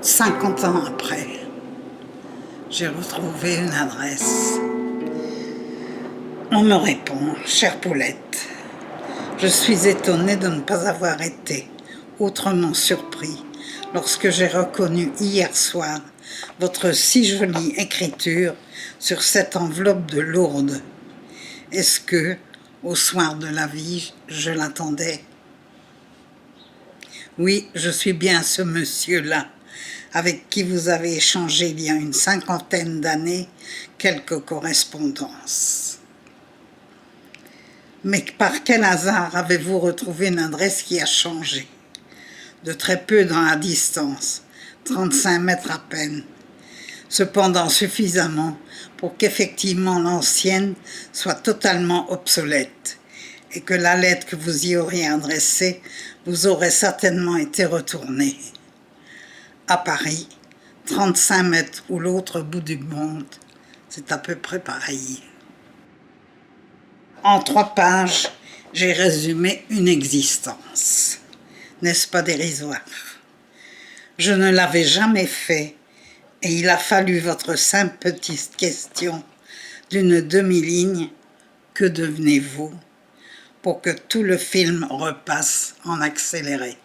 50 ans après, j'ai retrouvé une adresse. On me répond: chère Paulette, je suis étonnée de ne pas avoir été autrement surpris lorsque j'ai reconnu hier soir votre si jolie écriture sur cette enveloppe de Lourdes. Est-ce que, au soir de la vie, je l'attendais? Oui, je suis bien ce monsieur-là, avec qui vous avez échangé il y a une 50aine d'années quelques correspondances. Mais par quel hasard avez-vous retrouvé une adresse qui a changé? De très peu dans la distance, 35 mètres à peine. Cependant suffisamment pour qu'effectivement l'ancienne soit totalement obsolète et que la lettre que vous y auriez adressée vous aurait certainement été retournée. À Paris, 35 mètres ou l'autre bout du monde, c'est à peu près pareil. En 3 pages, j'ai résumé une existence. N'est-ce pas dérisoire? Je ne l'avais jamais fait et il a fallu votre simple petite question d'une demi-ligne, que devenez-vous, pour que tout le film repasse en accéléré.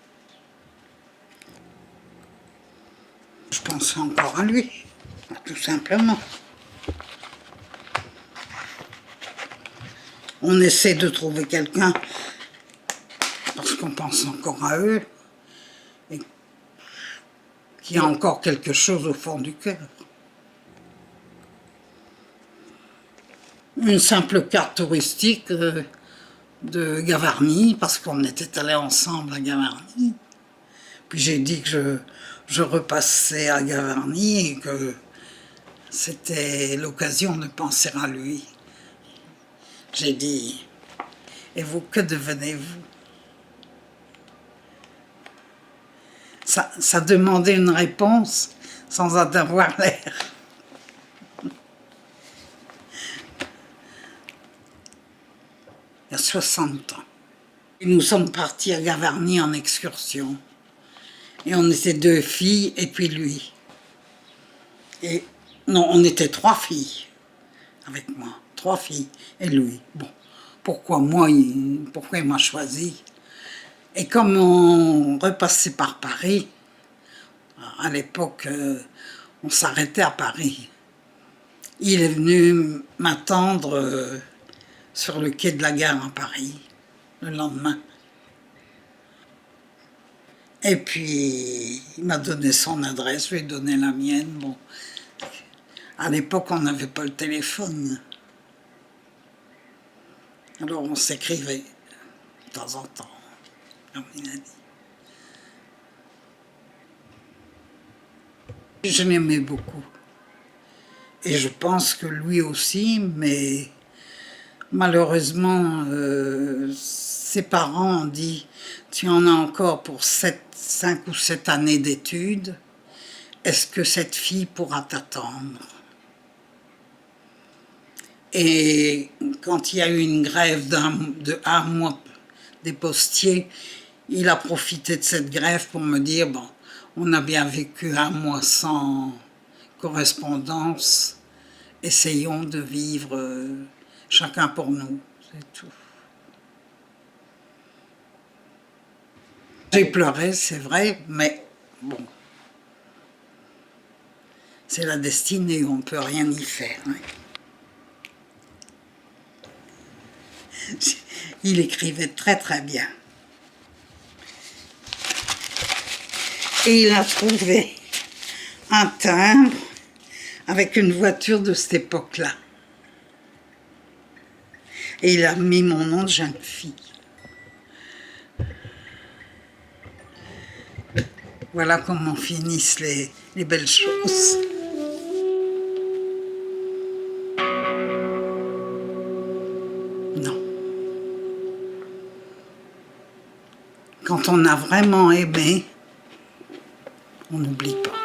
Je pensais encore à lui, tout simplement. On essaie de trouver quelqu'un parce qu'on pense encore à eux et qu'il y a encore quelque chose au fond du cœur. Une simple carte touristique de Gavarnie, parce qu'on était allés ensemble à Gavarnie. Puis j'ai dit que je repassais à Gavarnie et que c'était l'occasion de penser à lui. J'ai dit: et vous, que devenez-vous? Ça demandait une réponse sans en avoir l'air. Il y a 60 ans. Et nous sommes partis à Gavarnie en excursion. Et on était 2 filles et puis lui. Et non, on était 3 filles avec moi. 3 filles et lui. Bon, pourquoi il m'a choisi? Et comme on repassait par Paris, à l'époque, on s'arrêtait à Paris. Il est venu m'attendre sur le quai de la gare à Paris, le lendemain. Et puis, il m'a donné son adresse, je lui ai donné la mienne. Bon, à l'époque, on n'avait pas le téléphone. Alors, on s'écrivait de temps en temps, comme il a dit. Je l'aimais beaucoup. Et je pense que lui aussi, mais malheureusement, ses parents ont dit: tu en as encore pour 5 ou 7 années d'études, est-ce que cette fille pourra t'attendre? Et quand il y a eu une grève de 1 mois des postiers, il a profité de cette grève pour me dire: bon, on a bien vécu 1 mois sans correspondance, essayons de vivre chacun pour nous, c'est tout. J'ai pleuré, c'est vrai, mais bon, c'est la destinée, on ne peut rien y faire. Hein. Il écrivait très très bien. Et il a trouvé un timbre avec une voiture de cette époque-là. Et il a mis mon nom de jeune fille. Voilà comment finissent les belles choses. Non. Quand on a vraiment aimé, on n'oublie pas.